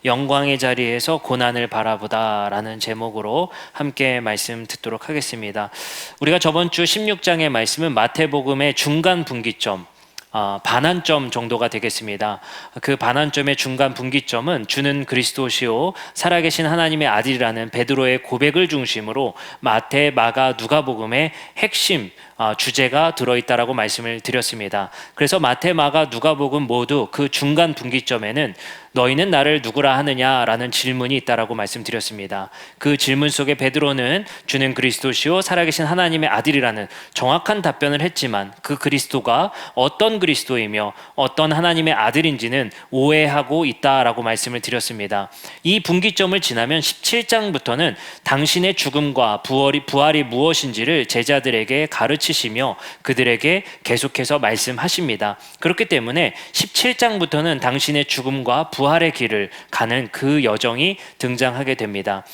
영광의 자리에서 고난을 바라보다라는 제목으로 함께 말씀 듣도록 하겠습니다. 우리가 저번 주 16장의 말씀은 마태복음의 중간 분기점, 반환점 정도가 되겠습니다. 그 반환점의 중간 분기점은 주는 그리스도시요 살아계신 하나님의 아들이라는 베드로의 고백을 중심으로 마태, 마가, 누가복음의 핵심 주제가 들어있다라고 말씀을 드렸습니다. 그래서 마태, 마가, 누가복음 모두 그 중간 분기점에는 너희는 나를 누구라 하느냐라는 질문이 있다라고 말씀드렸습니다. 그 질문 속에 베드로는 주는 그리스도시요 살아계신 하나님의 아들이라는 정확한 답변을 했지만 그 그리스도가 어떤 그리스도이며 어떤 하나님의 아들인지는 오해하고 있다라고 말씀을 드렸습니다. 이 분기점을 지나면 17장부터는 당신의 죽음과 부활이 무엇인지를 제자들에게 가르치시며 그들에게 계속해서 말씀하십니다. 그렇기 때문에 17장부터는 당신의 죽음과 부활의 길을 가는 그 여정이 등장하게 됩니다.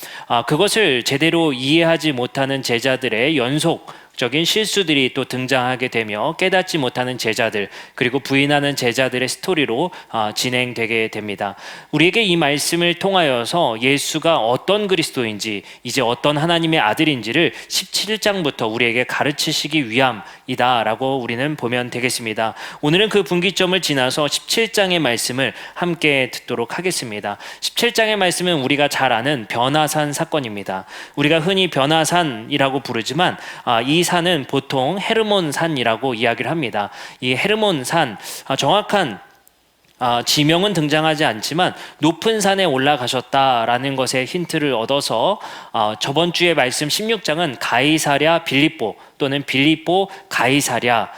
그것을 제대로 이해하지 못하는 제자들의 연속적인 실수들이 또 등장하게 되며 깨닫지 못하는 제자들 그리고 부인하는 제자들의 스토리로 진행되게 됩니다. 우리에게 이 말씀을 통하여서 예수가 어떤 그리스도인지 이제 어떤 하나님의 아들인지를 17장부터 우리에게 가르치시기 위함이다라고 우리는 보면 되겠습니다. 오늘은 그 분기점을 지나서 17장의 말씀을 함께 듣도록 하겠습니다. 17장의 말씀은 우리가 잘 아는 변화산 사건입니다. 우리가 흔히 변화산이라고 부르지만 이 산은 보통 헤르몬 산이라고 이야기를 합니다. 이 헤르몬 산 정확한 지명은 등장하지 않지만 높은 산에 올라가셨다라는 것에 힌트를 얻어서 저번 주에 말씀 16장은 가이사랴 빌립보 또는 빌립보 가이사랴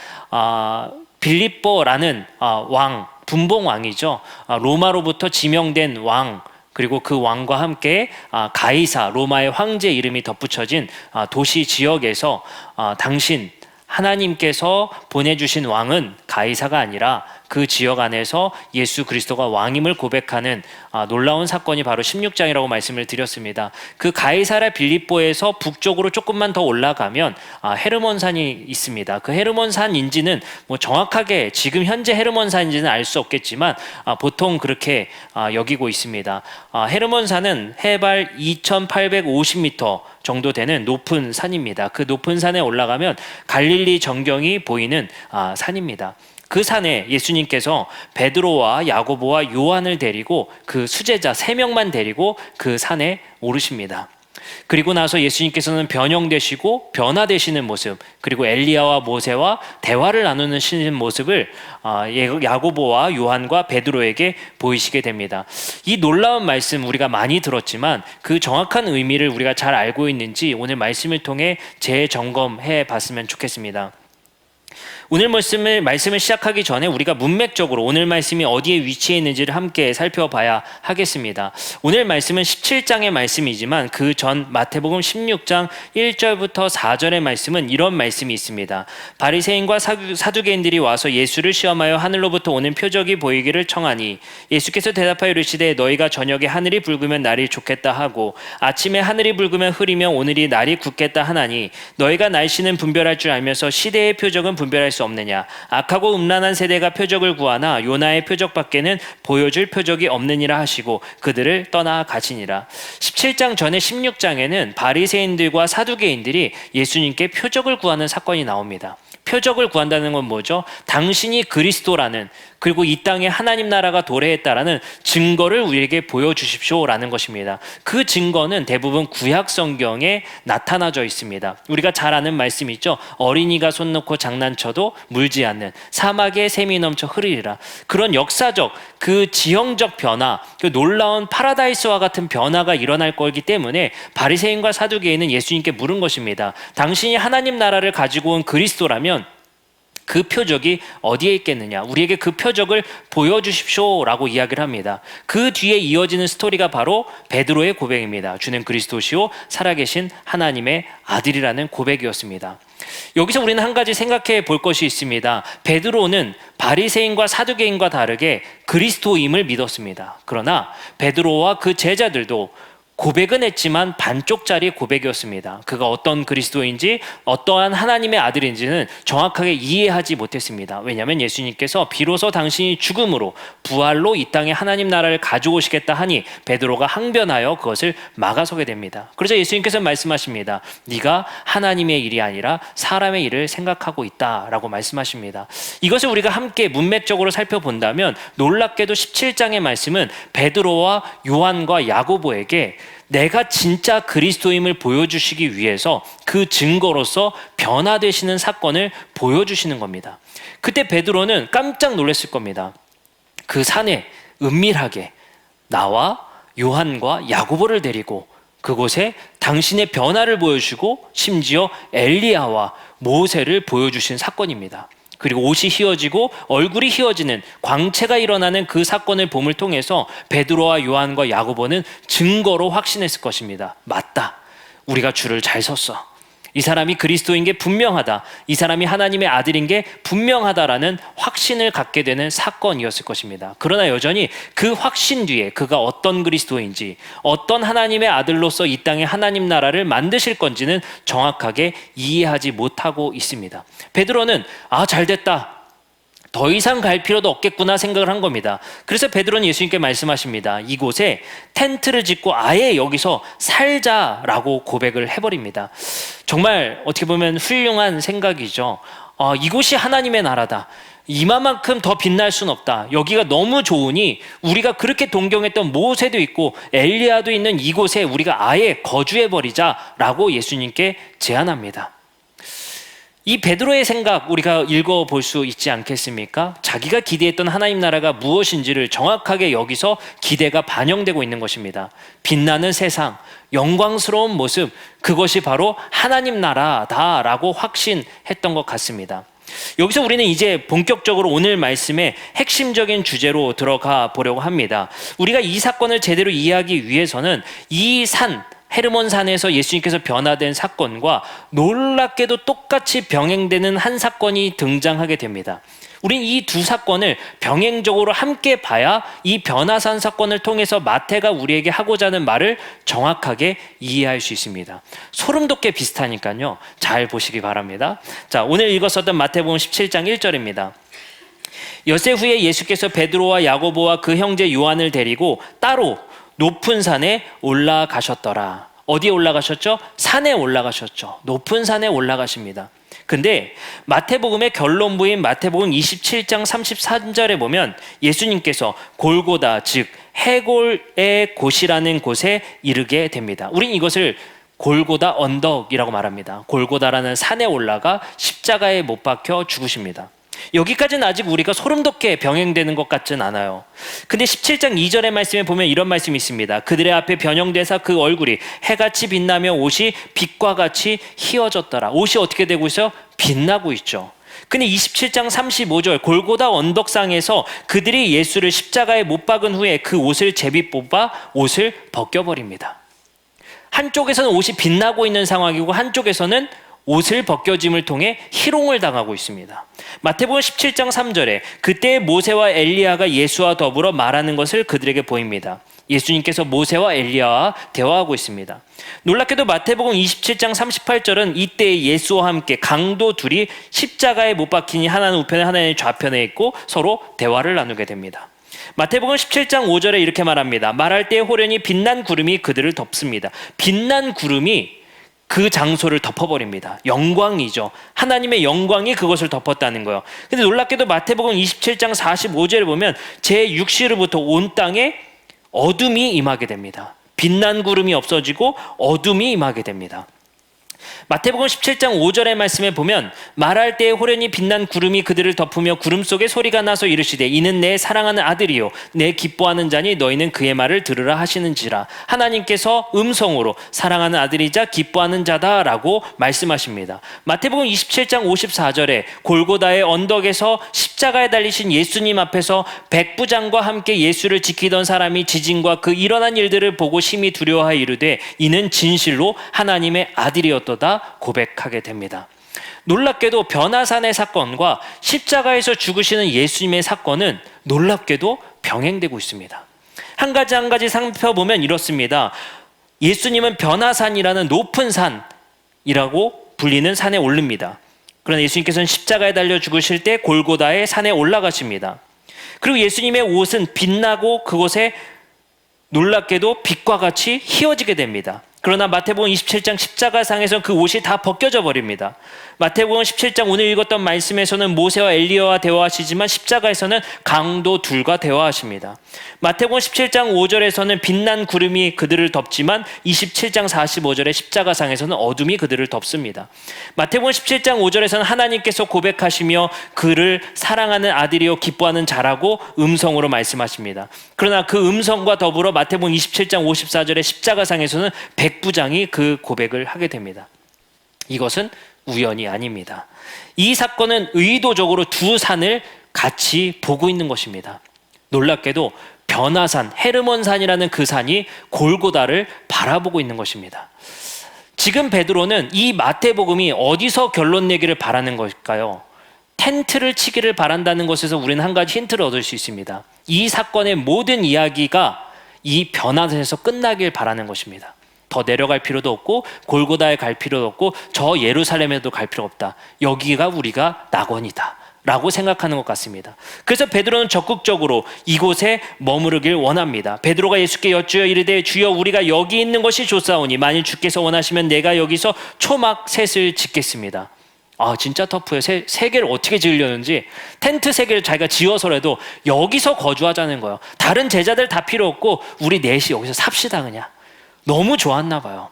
빌립보라는 왕 분봉 왕이죠. 로마로부터 지명된 왕 그리고 그 왕과 함께 가이사 로마의 황제 이름이 덧붙여진 도시 지역에서 당신 하나님께서 보내주신 왕은 가이사가 아니라 그 지역 안에서 예수 그리스도가 왕임을 고백하는 놀라운 사건이 바로 16장이라고 말씀을 드렸습니다. 그 가이사랴 빌립보에서 북쪽으로 조금만 더 올라가면 헤르몬산이 있습니다. 그 헤르몬산인지는 뭐 정확하게 지금 현재 헤르몬산인지는 알 수 없겠지만 보통 그렇게 여기고 있습니다. 헤르몬산은 해발 2850m 정도 되는 높은 산입니다. 그 높은 산에 올라가면 갈릴리 전경이 보이는 산입니다. 그 산에 예수님께서 베드로와 야고보와 요한을 데리고 그 수제자 3명만 데리고 그 산에 오르십니다. 그리고 나서 예수님께서는 변형되시고 변화되시는 모습 그리고 엘리야와 모세와 대화를 나누는 모습을 야고보와 요한과 베드로에게 보이시게 됩니다. 이 놀라운 말씀 우리가 많이 들었지만 그 정확한 의미를 우리가 잘 알고 있는지 오늘 말씀을 통해 재점검해 봤으면 좋겠습니다. 오늘 말씀을 시작하기 전에 우리가 문맥적으로 오늘 말씀이 어디에 위치해 있는지를 함께 살펴봐야 하겠습니다. 오늘 말씀은 17장의 말씀이지만 그 전 마태복음 16장 1절부터 4절의 말씀은 이런 말씀이 있습니다. 바리새인과 사두개인들이 와서 예수를 시험하여 하늘로부터 오는 표적이 보이기를 청하니 예수께서 대답하여 이르시되 너희가 저녁에 하늘이 붉으면 날이 좋겠다 하고 아침에 하늘이 붉으면 흐리며 오늘이 날이 굳겠다 하나니 너희가 날씨는 분별할 줄 알면서 시대의 표적은 분별할 수 없느냐. 악하고 음란한 세대가 표적을 구하나 요나의 표적밖에는 보여줄 표적이 없느니라 하시고 그들을 떠나 가시니라. 17장 전에 16장에는 바리새인들과 사두개인들이 예수님께 표적을 구하는 사건이 나옵니다. 표적을 구한다는 건 뭐죠? 당신이 그리스도라는 그리고 이 땅에 하나님 나라가 도래했다라는 증거를 우리에게 보여주십시오라는 것입니다. 그 증거는 대부분 구약 성경에 나타나져 있습니다. 우리가 잘 아는 말씀 있죠? 어린이가 손 놓고 장난쳐도 물지 않는 사막에 샘이 넘쳐 흐르리라. 그런 역사적 그 지형적 변화, 그 놀라운 파라다이스와 같은 변화가 일어날 거기 때문에 바리새인과 사두개인은 예수님께 물은 것입니다. 당신이 하나님 나라를 가지고 온 그리스도라면 그 표적이 어디에 있겠느냐? 우리에게 그 표적을 보여주십시오라고 이야기를 합니다. 그 뒤에 이어지는 스토리가 바로 베드로의 고백입니다. 주는 그리스도시요 살아계신 하나님의 아들이라는 고백이었습니다. 여기서 우리는 한 가지 생각해 볼 것이 있습니다. 베드로는 바리새인과 사두개인과 다르게 그리스도임을 믿었습니다. 그러나 베드로와 그 제자들도 고백은 했지만 반쪽짜리 고백이었습니다. 그가 어떤 그리스도인지 어떠한 하나님의 아들인지는 정확하게 이해하지 못했습니다. 왜냐하면 예수님께서 비로소 당신이 죽음으로 부활로 이 땅에 하나님 나라를 가져오시겠다 하니 베드로가 항변하여 그것을 막아서게 됩니다. 그래서 예수님께서 말씀하십니다. 네가 하나님의 일이 아니라 사람의 일을 생각하고 있다라고 말씀하십니다. 이것을 우리가 함께 문맥적으로 살펴본다면 놀랍게도 17장의 말씀은 베드로와 요한과 야고보에게 내가 진짜 그리스도임을 보여주시기 위해서 그 증거로서 변화되시는 사건을 보여주시는 겁니다. 그때 베드로는 깜짝 놀랐을 겁니다. 그 산에 은밀하게 나와 요한과 야고보를 데리고 그곳에 당신의 변화를 보여주시고 심지어 엘리야와 모세를 보여주신 사건입니다. 그리고 옷이 휘어지고 얼굴이 휘어지는 광채가 일어나는 그 사건을 봄을 통해서 베드로와 요한과 야고보는 증거로 확신했을 것입니다. 맞다. 우리가 줄을 잘 섰어. 이 사람이 그리스도인 게 분명하다. 이 사람이 하나님의 아들인 게 분명하다라는 확신을 갖게 되는 사건이었을 것입니다. 그러나 여전히 그 확신 뒤에 그가 어떤 그리스도인지, 어떤 하나님의 아들로서 이 땅에 하나님 나라를 만드실 건지는 정확하게 이해하지 못하고 있습니다. 베드로는 잘됐다. 더 이상 갈 필요도 없겠구나 생각을 한 겁니다. 그래서 베드로는 예수님께 말씀하십니다. 이곳에 텐트를 짓고 아예 여기서 살자라고 고백을 해버립니다. 정말 어떻게 보면 훌륭한 생각이죠. 이곳이 하나님의 나라다. 이만큼 더 빛날 수는 없다. 여기가 너무 좋으니 우리가 그렇게 동경했던 모세도 있고 엘리야도 있는 이곳에 우리가 아예 거주해버리자라고 예수님께 제안합니다. 이 베드로의 생각 우리가 읽어볼 수 있지 않겠습니까? 자기가 기대했던 하나님 나라가 무엇인지를 정확하게 여기서 기대가 반영되고 있는 것입니다. 빛나는 세상, 영광스러운 모습, 그것이 바로 하나님 나라다라고 확신했던 것 같습니다. 여기서 우리는 이제 본격적으로 오늘 말씀의 핵심적인 주제로 들어가 보려고 합니다. 우리가 이 사건을 제대로 이해하기 위해서는 이 헤르몬 산에서 예수님께서 변화된 사건과 놀랍게도 똑같이 병행되는 한 사건이 등장하게 됩니다. 우린 이 두 사건을 병행적으로 함께 봐야 이 변화산 사건을 통해서 마태가 우리에게 하고자 하는 말을 정확하게 이해할 수 있습니다. 소름 돋게 비슷하니까요. 잘 보시기 바랍니다. 자, 오늘 읽었었던 마태복음 17장 1절입니다. 엿새 후에 예수께서 베드로와 야고보와 그 형제 요한을 데리고 따로 높은 산에 올라가셨더라. 어디에 올라가셨죠? 산에 올라가셨죠. 높은 산에 올라가십니다. 근데 마태복음의 결론부인 마태복음 27장 33절에 보면 예수님께서 골고다, 즉 해골의 곳이라는 곳에 이르게 됩니다. 우린 이것을 골고다 언덕이라고 말합니다. 골고다라는 산에 올라가 십자가에 못 박혀 죽으십니다. 여기까지는 아직 우리가 소름 돋게 병행되는 것 같진 않아요. 근데 17장 2절의 말씀에 보면 이런 말씀이 있습니다. 그들의 앞에 변형되사 그 얼굴이 해같이 빛나며 옷이 빛과 같이 휘어졌더라. 옷이 어떻게 되고 있어요? 빛나고 있죠. 근데 27장 35절 골고다 언덕상에서 그들이 예수를 십자가에 못 박은 후에 그 옷을 제비 뽑아 옷을 벗겨버립니다. 한쪽에서는 옷이 빛나고 있는 상황이고 한쪽에서는 옷을 벗겨짐을 통해 희롱을 당하고 있습니다. 마태복음 17장 3절에 그때 모세와 엘리야가 예수와 더불어 말하는 것을 그들에게 보입니다. 예수님께서 모세와 엘리야와 대화하고 있습니다. 놀랍게도 마태복음 27장 38절은 이때 예수와 함께 강도 둘이 십자가에 못 박히니 하나는 우편에 하나는 좌편에 있고 서로 대화를 나누게 됩니다. 마태복음 17장 5절에 이렇게 말합니다. 말할 때 호련히 빛난 구름이 그들을 덮습니다. 빛난 구름이 그 장소를 덮어버립니다. 영광이죠. 하나님의 영광이 그것을 덮었다는 거예요. 근데 놀랍게도 마태복음 27장 45절에 보면 제6시로부터 온 땅에 어둠이 임하게 됩니다. 빛난 구름이 없어지고 어둠이 임하게 됩니다. 마태복음 17장 5절의 말씀에 보면 말할 때에 호련히 빛난 구름이 그들을 덮으며 구름 속에 소리가 나서 이르시되 이는 내 사랑하는 아들이요 내 기뻐하는 자니 너희는 그의 말을 들으라 하시는지라. 하나님께서 음성으로 사랑하는 아들이자 기뻐하는 자다라고 말씀하십니다. 마태복음 27장 54절에 골고다의 언덕에서 십자가에 달리신 예수님 앞에서 백부장과 함께 예수를 지키던 사람이 지진과 그 일어난 일들을 보고 심히 두려워하여 이르되 이는 진실로 하나님의 아들이었도다 고백하게 됩니다. 놀랍게도 변화산의 사건과 십자가에서 죽으시는 예수님의 사건은 놀랍게도 병행되고 있습니다. 한 가지 살펴보면 이렇습니다. 예수님은 변화산이라는 높은 산이라고 불리는 산에 오릅니다. 그러나 예수님께서는 십자가에 달려 죽으실 때 골고다의 산에 올라가십니다. 그리고 예수님의 옷은 빛나고 그곳에 놀랍게도 빛과 같이 휘어지게 됩니다. 그러나 마태복음 27장 십자가상에서 그 옷이 다 벗겨져 버립니다. 마태복음 17장 오늘 읽었던 말씀에서는 모세와 엘리야와 대화하시지만 십자가에서는 강도 둘과 대화하십니다. 마태복음 17장 5절에서는 빛난 구름이 그들을 덮지만 27장 45절에 십자가상에서는 어둠이 그들을 덮습니다. 마태복음 17장 5절에서는 하나님께서 고백하시며 그를 사랑하는 아들이요 기뻐하는 자라고 음성으로 말씀하십니다. 그러나 그 음성과 더불어 마태복음 27장 54절에 십자가상에서는 백부장이 그 고백을 하게 됩니다. 이것은 우연이 아닙니다. 이 사건은 의도적으로 두 산을 같이 보고 있는 것입니다. 놀랍게도 변화산, 헤르몬산이라는 그 산이 골고다를 바라보고 있는 것입니다. 지금 베드로는 이 마태복음이 어디서 결론 내기를 바라는 걸까요? 텐트를 치기를 바란다는 것에서 우리는 한 가지 힌트를 얻을 수 있습니다. 이 사건의 모든 이야기가 이 변화산에서 끝나길 바라는 것입니다. 더 내려갈 필요도 없고 골고다에 갈 필요도 없고 저 예루살렘에도 갈 필요 없다. 여기가 우리가 낙원이다 라고 생각하는 것 같습니다. 그래서 베드로는 적극적으로 이곳에 머무르길 원합니다. 베드로가 예수께 여쭈어 이르되 주여 우리가 여기 있는 것이 좋사오니 만일 주께서 원하시면 내가 여기서 초막 셋을 짓겠습니다. 아 진짜 터프해요. 세 개를 어떻게 지으려는지 텐트 세 개를 자기가 지어서라도 여기서 거주하자는 거예요. 다른 제자들 다 필요 없고 우리 넷이 여기서 삽시다 그냥. 너무 좋았나 봐요.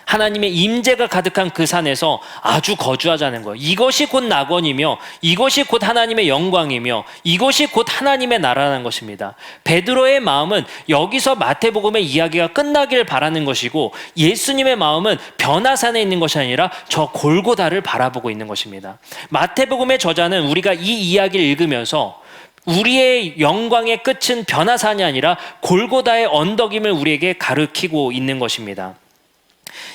하나님의 임재가 가득한 그 산에서 아주 거주하자는 거예요. 이것이 곧 낙원이며 이것이 곧 하나님의 영광이며 이것이 곧 하나님의 나라라는 것입니다. 베드로의 마음은 여기서 마태복음의 이야기가 끝나길 바라는 것이고 예수님의 마음은 변화산에 있는 것이 아니라 저 골고다를 바라보고 있는 것입니다. 마태복음의 저자는 우리가 이 이야기를 읽으면서 우리의 영광의 끝은 변화산이 아니라 골고다의 언덕임을 우리에게 가르치고 있는 것입니다.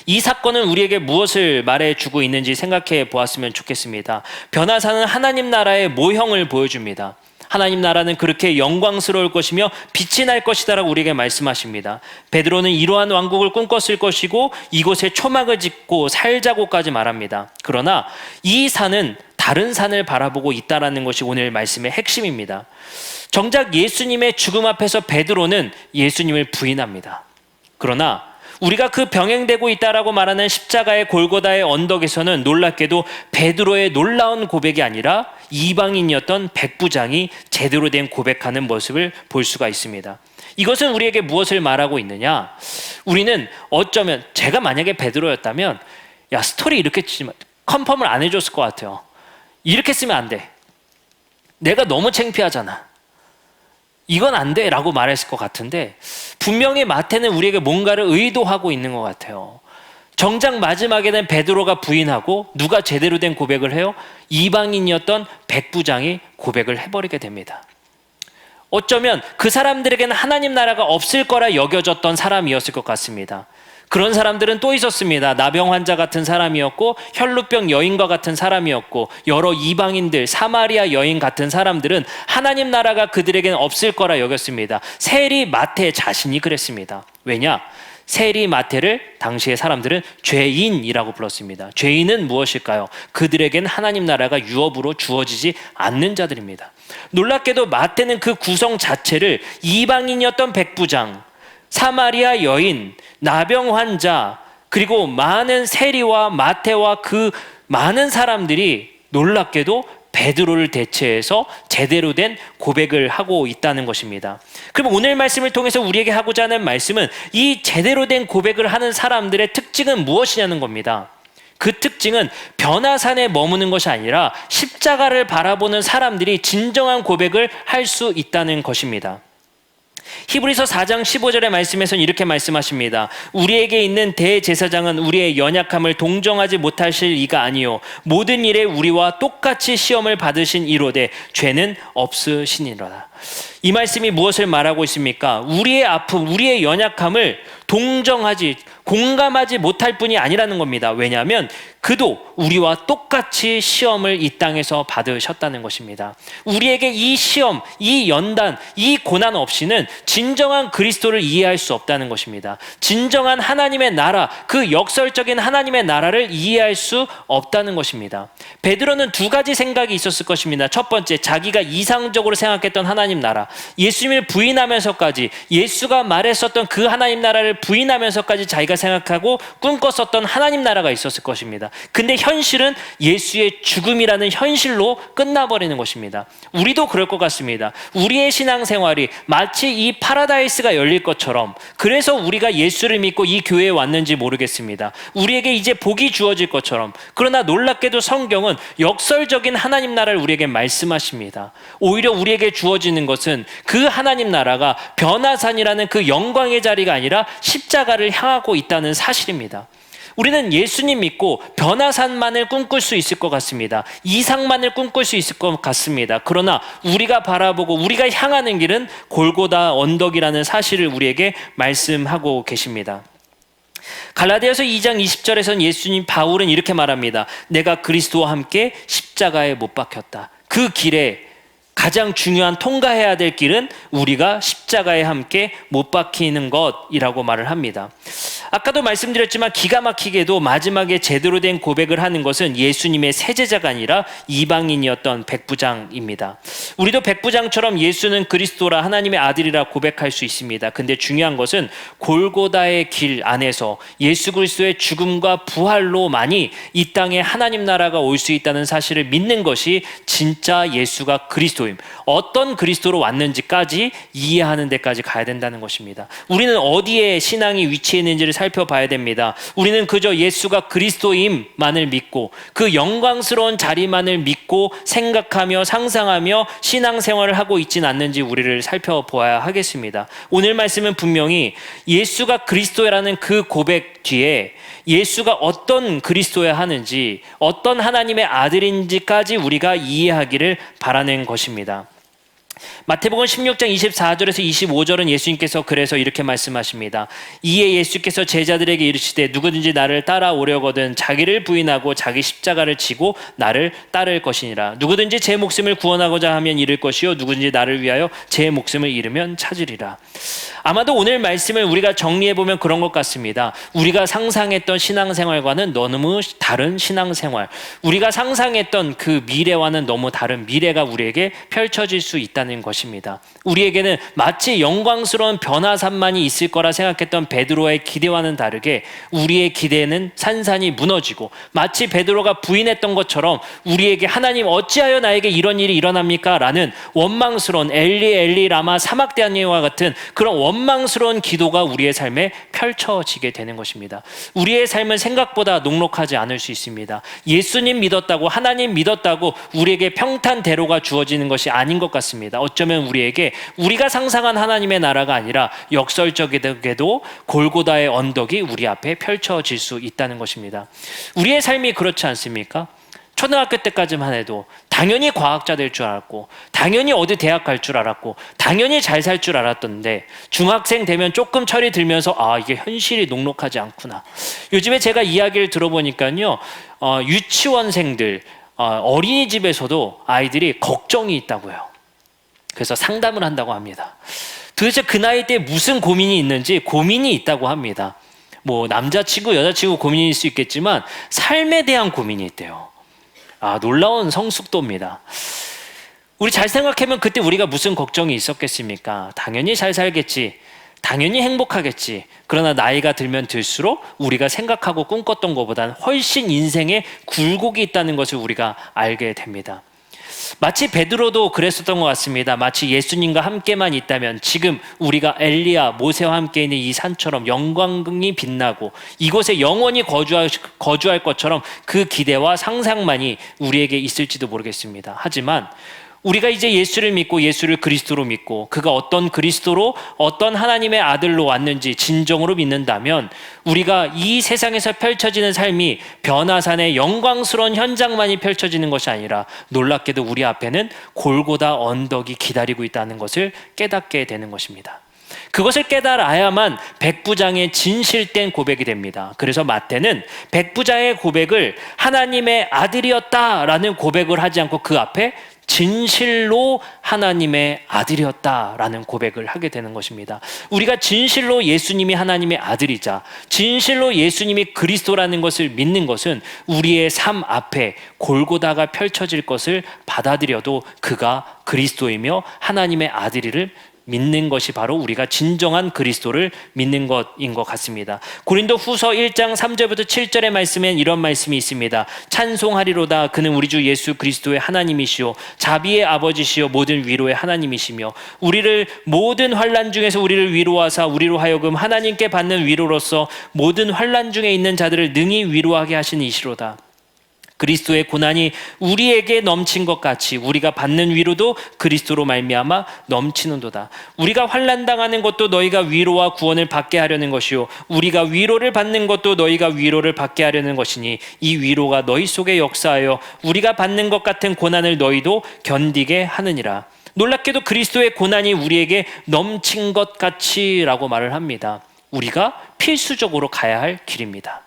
이 사건은 우리에게 무엇을 말해주고 있는지 생각해 보았으면 좋겠습니다. 변화산은 하나님 나라의 모형을 보여줍니다. 하나님 나라는 그렇게 영광스러울 것이며 빛이 날 것이다라고 우리에게 말씀하십니다. 베드로는 이러한 왕국을 꿈꿨을 것이고 이곳에 초막을 짓고 살자고까지 말합니다. 그러나 이 산은 다른 산을 바라보고 있다라는 것이 오늘 말씀의 핵심입니다. 정작 예수님의 죽음 앞에서 베드로는 예수님을 부인합니다. 그러나 우리가 그 병행되고 있다라고 말하는 십자가의 골고다의 언덕에서는 놀랍게도 베드로의 놀라운 고백이 아니라 이방인이었던 백부장이 제대로 된 고백하는 모습을 볼 수가 있습니다. 이것은 우리에게 무엇을 말하고 있느냐? 우리는 어쩌면 제가 만약에 베드로였다면 야 스토리 이렇게 치지만 컨펌을 안 해줬을 것 같아요. 이렇게 쓰면 안 돼. 내가 너무 창피하잖아. 이건 안 돼 라고 말했을 것 같은데 분명히 마태는 우리에게 뭔가를 의도하고 있는 것 같아요. 정작 마지막에는 베드로가 부인하고 누가 제대로 된 고백을 해요? 이방인이었던 백부장이 고백을 해버리게 됩니다. 어쩌면 그 사람들에게는 하나님 나라가 없을 거라 여겨졌던 사람이었을 것 같습니다. 그런 사람들은 또 있었습니다. 나병 환자 같은 사람이었고 혈루병 여인과 같은 사람이었고 여러 이방인들, 사마리아 여인 같은 사람들은 하나님 나라가 그들에게는 없을 거라 여겼습니다. 세리 마태 자신이 그랬습니다. 왜냐? 세리 마태를 당시의 사람들은 죄인이라고 불렀습니다. 죄인은 무엇일까요? 그들에겐 하나님 나라가 유업으로 주어지지 않는 자들입니다. 놀랍게도 마태는 그 구성 자체를 이방인이었던 백부장, 사마리아 여인, 나병 환자, 그리고 많은 세리와 마태와 그 많은 사람들이 놀랍게도 베드로를 대체해서 제대로 된 고백을 하고 있다는 것입니다. 그럼 오늘 말씀을 통해서 우리에게 하고자 하는 말씀은 이 제대로 된 고백을 하는 사람들의 특징은 무엇이냐는 겁니다. 그 특징은 변화산에 머무는 것이 아니라 십자가를 바라보는 사람들이 진정한 고백을 할 수 있다는 것입니다. 히브리서 4장 15절의 말씀에서는 이렇게 말씀하십니다. 우리에게 있는 대제사장은 우리의 연약함을 동정하지 못하실 이가 아니요 모든 일에 우리와 똑같이 시험을 받으신 이로되 죄는 없으시니라. 이 말씀이 무엇을 말하고 있습니까? 우리의 아픔, 우리의 연약함을 동정하지, 공감하지 못할 뿐이 아니라는 겁니다. 왜냐하면 그도 우리와 똑같이 시험을 이 땅에서 받으셨다는 것입니다. 우리에게 이 시험, 이 연단, 이 고난 없이는 진정한 그리스도를 이해할 수 없다는 것입니다. 진정한 하나님의 나라, 그 역설적인 하나님의 나라를 이해할 수 없다는 것입니다. 베드로는 두 가지 생각이 있었을 것입니다. 첫 번째, 자기가 이상적으로 생각했던 하나님 나라, 예수님을 부인하면서까지, 예수가 말했었던 그 하나님 나라를 부인하면서까지 자기가 생각하고 꿈꿨었던 하나님 나라가 있었을 것입니다. 근데 현실은 예수의 죽음이라는 현실로 끝나버리는 것입니다. 우리도 그럴 것 같습니다. 우리의 신앙생활이 마치 이 파라다이스가 열릴 것처럼, 그래서 우리가 예수를 믿고 이 교회에 왔는지 모르겠습니다. 우리에게 이제 복이 주어질 것처럼. 그러나 놀랍게도 성경은 역설적인 하나님 나라를 우리에게 말씀하십니다. 오히려 우리에게 주어지는 것은 그 하나님 나라가 변화산이라는 그 영광의 자리가 아니라 십자가를 향하고 있다는 사실입니다. 우리는 예수님 믿고 변화산만을 꿈꿀 수 있을 것 같습니다. 이상만을 꿈꿀 수 있을 것 같습니다. 그러나 우리가 바라보고 우리가 향하는 길은 골고다 언덕이라는 사실을 우리에게 말씀하고 계십니다. 갈라디아서 2장 20절에서는 예수님 바울은 이렇게 말합니다. 내가 그리스도와 함께 십자가에 못 박혔다. 그 길에 가장 중요한 통과해야 될 길은 우리가 십자가에 함께 못 박히는 것이라고 말을 합니다. 아까도 말씀드렸지만 기가 막히게도 마지막에 제대로 된 고백을 하는 것은 예수님의 세제자가 아니라 이방인이었던 백부장입니다. 우리도 백부장처럼 예수는 그리스도라 하나님의 아들이라 고백할 수 있습니다. 근데 중요한 것은 골고다의 길 안에서 예수 그리스도의 죽음과 부활로만이 이 땅에 하나님 나라가 올 수 있다는 사실을 믿는 것이 진짜 예수가 그리스도임, 어떤 그리스도로 왔는지까지 이해하는 데까지 가야 된다는 것입니다. 우리는 어디에 신앙이 위치해 있는지를 살펴봐야 됩니다. 우리는 그저 예수가 그리스도임만을 믿고 그 영광스러운 자리만을 믿고 생각하며 상상하며 신앙생활을 하고 있지는 않는지 우리를 살펴보아야 하겠습니다. 오늘 말씀은 분명히 예수가 그리스도라는 그 고백 뒤에 예수가 어떤 그리스도야 하는지, 어떤 하나님의 아들인지까지 우리가 이해하기를 바라는 것입니다. 마태복음 16장 24절에서 25절은 예수님께서 그래서 이렇게 말씀하십니다. 이에 예수께서 제자들에게 이르시되 누구든지 나를 따라오려거든 자기를 부인하고 자기 십자가를 지고 나를 따를 것이니라. 누구든지 제 목숨을 구원하고자 하면 잃을 것이요 누구든지 나를 위하여 제 목숨을 잃으면 찾으리라. 아마도 오늘 말씀을 우리가 정리해보면 그런 것 같습니다. 우리가 상상했던 신앙생활과는 너무 다른 신앙생활, 우리가 상상했던 그 미래와는 너무 다른 미래가 우리에게 펼쳐질 수 있다는 것입니다. 우리에게는 마치 영광스러운 변화산만이 있을 거라 생각했던 베드로의 기대와는 다르게 우리의 기대는 산산이 무너지고, 마치 베드로가 부인했던 것처럼 우리에게 하나님 어찌하여 나에게 이런 일이 일어납니까? 라는 원망스러운 엘리 엘리 라마 사막대한예와 같은 그런 원망스러운 기도가 우리의 삶에 펼쳐지게 되는 것입니다. 우리의 삶은 생각보다 녹록하지 않을 수 있습니다. 예수님 믿었다고, 하나님 믿었다고 우리에게 평탄대로가 주어지는 것이 아닌 것 같습니다. 어쩌면 우리에게 우리가 상상한 하나님의 나라가 아니라 역설적이게도 골고다의 언덕이 우리 앞에 펼쳐질 수 있다는 것입니다. 우리의 삶이 그렇지 않습니까? 초등학교 때까지만 해도 당연히 과학자 될 줄 알았고, 당연히 어디 대학 갈 줄 알았고, 당연히 잘 살 줄 알았던데 중학생 되면 조금 철이 들면서 이게 현실이 녹록하지 않구나. 요즘에 제가 이야기를 들어보니까요, 유치원생들, 어린이집에서도 아이들이 걱정이 있다고요. 그래서 상담을 한다고 합니다. 도대체 그 나이 때 무슨 고민이 있는지 고민이 있다고 합니다. 뭐 남자친구, 여자친구 고민일 수 있겠지만 삶에 대한 고민이 있대요. 놀라운 성숙도입니다. 우리 잘 생각하면 그때 우리가 무슨 걱정이 있었겠습니까? 당연히 잘 살겠지, 당연히 행복하겠지. 그러나 나이가 들면 들수록 우리가 생각하고 꿈꿨던 것보다는 훨씬 인생에 굴곡이 있다는 것을 우리가 알게 됩니다. 마치 베드로도 그랬었던 것 같습니다. 마치 예수님과 함께만 있다면 지금 우리가 엘리야, 모세와 함께 있는 이 산처럼 영광이 빛나고 이곳에 영원히 거주할 것처럼 그 기대와 상상만이 우리에게 있을지도 모르겠습니다. 하지만 우리가 이제 예수를 믿고 예수를 그리스도로 믿고 그가 어떤 그리스도로 어떤 하나님의 아들로 왔는지 진정으로 믿는다면 우리가 이 세상에서 펼쳐지는 삶이 변화산의 영광스러운 현장만이 펼쳐지는 것이 아니라 놀랍게도 우리 앞에는 골고다 언덕이 기다리고 있다는 것을 깨닫게 되는 것입니다. 그것을 깨달아야만 백부장의 진실된 고백이 됩니다. 그래서 마태는 백부장의 고백을 하나님의 아들이었다라는 고백을 하지 않고 그 앞에 진실로 하나님의 아들이었다라는 고백을 하게 되는 것입니다. 우리가 진실로 예수님이 하나님의 아들이자 진실로 예수님이 그리스도라는 것을 믿는 것은 우리의 삶 앞에 골고다가 펼쳐질 것을 받아들여도 그가 그리스도이며 하나님의 아들이를 믿는 것이 바로 우리가 진정한 그리스도를 믿는 것인 것 같습니다. 고린도 후서 1장 3절부터 7절의 말씀엔 이런 말씀이 있습니다. 찬송하리로다. 그는 우리 주 예수 그리스도의 하나님이시요 자비의 아버지시요 모든 위로의 하나님이시며 우리를 모든 환난 중에서 우리를 위로하사 우리로 하여금 하나님께 받는 위로로서 모든 환난 중에 있는 자들을 능히 위로하게 하시는 이시로다. 그리스도의 고난이 우리에게 넘친 것 같이 우리가 받는 위로도 그리스도로 말미암아 넘치는도다. 우리가 환난당하는 것도 너희가 위로와 구원을 받게 하려는 것이요 우리가 위로를 받는 것도 너희가 위로를 받게 하려는 것이니 이 위로가 너희 속에 역사하여 우리가 받는 것 같은 고난을 너희도 견디게 하느니라. 놀랍게도 그리스도의 고난이 우리에게 넘친 것 같이 라고 말을 합니다. 우리가 필수적으로 가야 할 길입니다.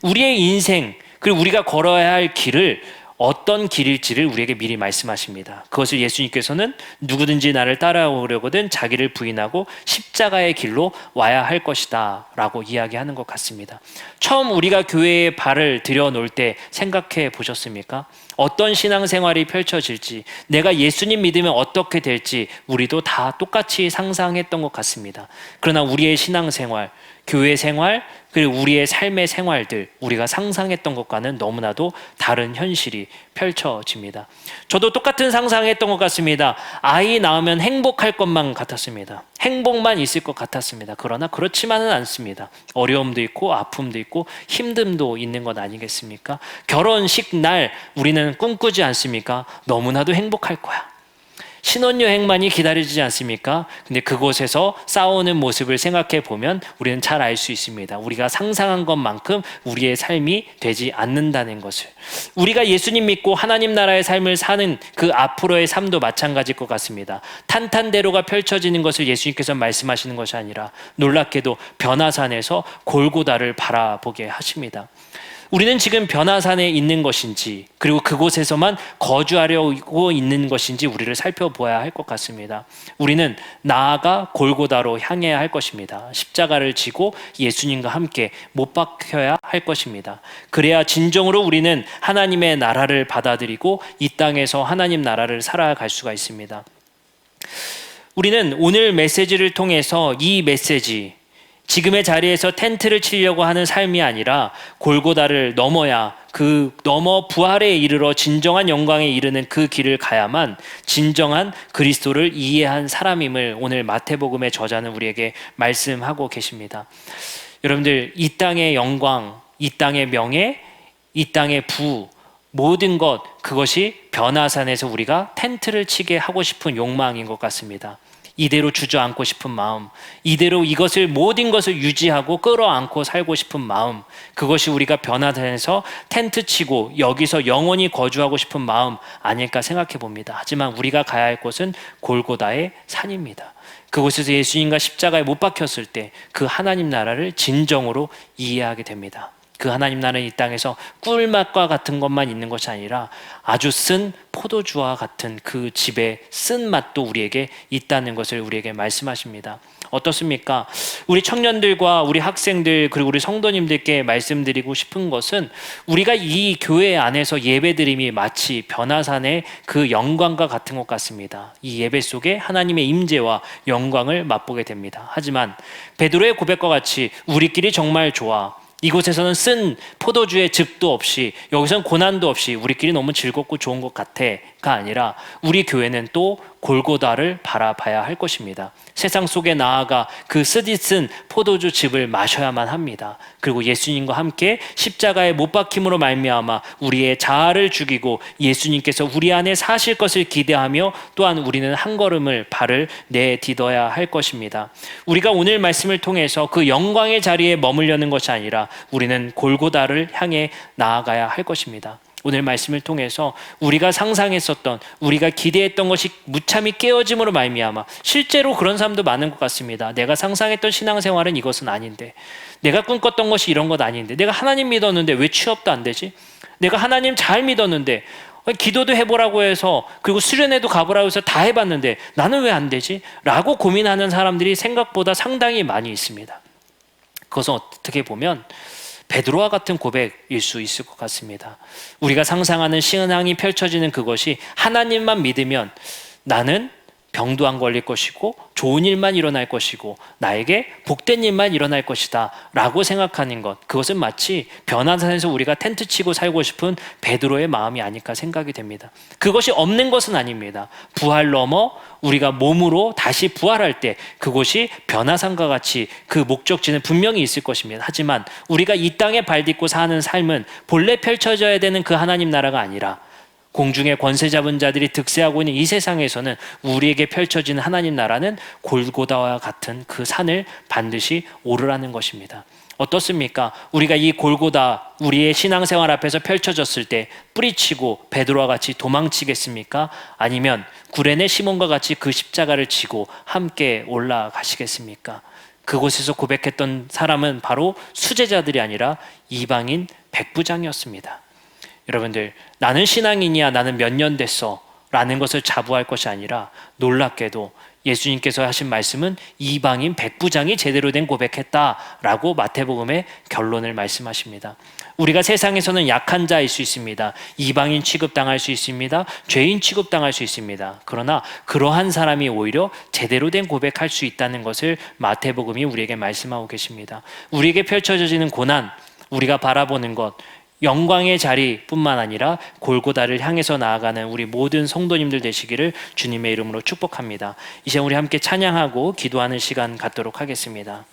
우리의 인생 그리고 우리가 걸어야 할 길을 어떤 길일지를 우리에게 미리 말씀하십니다. 그것을 예수님께서는 누구든지 나를 따라오려거든 자기를 부인하고 십자가의 길로 와야 할 것이다 라고 이야기하는 것 같습니다. 처음 우리가 교회에 발을 들여놓을 때 생각해 보셨습니까? 어떤 신앙생활이 펼쳐질지, 내가 예수님 믿으면 어떻게 될지 우리도 다 똑같이 상상했던 것 같습니다. 그러나 우리의 신앙생활, 교회 생활, 그리고 우리의 삶의 생활들, 우리가 상상했던 것과는 너무나도 다른 현실이 펼쳐집니다. 저도 똑같은 상상했던 것 같습니다. 아이 낳으면 행복할 것만 같았습니다. 행복만 있을 것 같았습니다. 그러나 그렇지만은 않습니다. 어려움도 있고 아픔도 있고 힘듦도 있는 것 아니겠습니까? 결혼식 날 우리는 꿈꾸지 않습니까? 너무나도 행복할 거야. 신혼여행만이 기다려지지 않습니까? 근데 그곳에서 싸우는 모습을 생각해 보면 우리는 잘 알 수 있습니다. 우리가 상상한 것만큼 우리의 삶이 되지 않는다는 것을. 우리가 예수님 믿고 하나님 나라의 삶을 사는 그 앞으로의 삶도 마찬가지일 것 같습니다. 탄탄대로가 펼쳐지는 것을 예수님께서 말씀하시는 것이 아니라 놀랍게도 변화산에서 골고다를 바라보게 하십니다. 우리는 지금 변화산에 있는 것인지 그리고 그곳에서만 거주하려고 있는 것인지 우리를 살펴보아야 할 것 같습니다. 우리는 나아가 골고다로 향해야 할 것입니다. 십자가를 지고 예수님과 함께 못 박혀야 할 것입니다. 그래야 진정으로 우리는 하나님의 나라를 받아들이고 이 땅에서 하나님 나라를 살아갈 수가 있습니다. 우리는 오늘 메시지를 통해서 이 메시지, 지금의 자리에서 텐트를 치려고 하는 삶이 아니라 골고다를 넘어야 넘어 부활에 이르러 진정한 영광에 이르는 그 길을 가야만 진정한 그리스도를 이해한 사람임을 오늘 마태복음의 저자는 우리에게 말씀하고 계십니다. 여러분들, 이 땅의 영광, 이 땅의 명예, 이 땅의 부, 모든 것, 그것이 변화산에서 우리가 텐트를 치게 하고 싶은 욕망인 것 같습니다. 이대로 주저앉고 싶은 마음, 이대로 이것을 모든 것을 유지하고 끌어안고 살고 싶은 마음, 그것이 우리가 변화산에서 텐트 치고 여기서 영원히 거주하고 싶은 마음 아닐까 생각해 봅니다. 하지만 우리가 가야 할 곳은 골고다의 산입니다. 그곳에서 예수님과 십자가에 못 박혔을 때 그 하나님 나라를 진정으로 이해하게 됩니다. 그 하나님 나라는 이 땅에서 꿀맛과 같은 것만 있는 것이 아니라 아주 쓴 포도주와 같은 그 집의 쓴맛도 우리에게 있다는 것을 우리에게 말씀하십니다. 어떻습니까? 우리 청년들과 우리 학생들 그리고 우리 성도님들께 말씀드리고 싶은 것은 우리가 이 교회 안에서 예배드림이 마치 변화산의 그 영광과 같은 것 같습니다. 이 예배 속에 하나님의 임재와 영광을 맛보게 됩니다. 하지만 베드로의 고백과 같이 우리끼리 정말 좋아, 이곳에서는 쓴 포도주의 즙도 없이, 여기서는 고난도 없이 우리끼리 너무 즐겁고 좋은 것 같아가 아니라 우리 교회는 또 골고다를 바라봐야 할 것입니다. 세상 속에 나아가 그 쓰디쓴 포도주 즙을 마셔야만 합니다. 그리고 예수님과 함께 십자가에 못 박힘으로 말미암아 우리의 자아를 죽이고 예수님께서 우리 안에 사실 것을 기대하며 또한 우리는 한 걸음을 발을 내딛어야 할 것입니다. 우리가 오늘 말씀을 통해서 그 영광의 자리에 머물려는 것이 아니라 우리는 골고다를 향해 나아가야 할 것입니다. 오늘 말씀을 통해서 우리가 상상했었던, 우리가 기대했던 것이 무참히 깨어짐으로 말미암아 실제로 그런 사람도 많은 것 같습니다. 내가 상상했던 신앙생활은 이것은 아닌데, 내가 꿈꿨던 것이 이런 것 아닌데, 내가 하나님 믿었는데 왜 취업도 안 되지? 내가 하나님 잘 믿었는데 기도도 해보라고 해서, 그리고 수련회도 가보라고 해서 다 해봤는데 나는 왜 안 되지? 라고 고민하는 사람들이 생각보다 상당히 많이 있습니다. 그것은 어떻게 보면 베드로와 같은 고백일 수 있을 것 같습니다. 우리가 상상하는 신앙이 펼쳐지는 그것이 하나님만 믿으면 나는 병도 안 걸릴 것이고 좋은 일만 일어날 것이고 나에게 복된 일만 일어날 것이다 라고 생각하는 것, 그것은 마치 변화산에서 우리가 텐트 치고 살고 싶은 베드로의 마음이 아닐까 생각이 됩니다. 그것이 없는 것은 아닙니다. 부활 넘어 우리가 몸으로 다시 부활할 때 그곳이 변화산과 같이 그 목적지는 분명히 있을 것입니다. 하지만 우리가 이 땅에 발 딛고 사는 삶은 본래 펼쳐져야 되는 그 하나님 나라가 아니라 공중의 권세 잡은 자들이 득세하고 있는 이 세상에서는 우리에게 펼쳐지는 하나님 나라는 골고다와 같은 그 산을 반드시 오르라는 것입니다. 어떻습니까? 우리가 이 골고다, 우리의 신앙생활 앞에서 펼쳐졌을 때 뿌리치고 베드로와 같이 도망치겠습니까? 아니면 구레네 시몬과 같이 그 십자가를 지고 함께 올라가시겠습니까? 그곳에서 고백했던 사람은 바로 수제자들이 아니라 이방인 백부장이었습니다. 여러분들, 나는 신앙인이야, 나는 몇 년 됐어 라는 것을 자부할 것이 아니라 놀랍게도 예수님께서 하신 말씀은 이방인 백부장이 제대로 된 고백했다라고 마태복음의 결론을 말씀하십니다. 우리가 세상에서는 약한 자일 수 있습니다. 이방인 취급당할 수 있습니다. 죄인 취급당할 수 있습니다. 그러나 그러한 사람이 오히려 제대로 된 고백할 수 있다는 것을 마태복음이 우리에게 말씀하고 계십니다. 우리에게 펼쳐지는 고난, 우리가 바라보는 것, 영광의 자리뿐만 아니라 골고다를 향해서 나아가는 우리 모든 성도님들 되시기를 주님의 이름으로 축복합니다. 이제 우리 함께 찬양하고 기도하는 시간 갖도록 하겠습니다.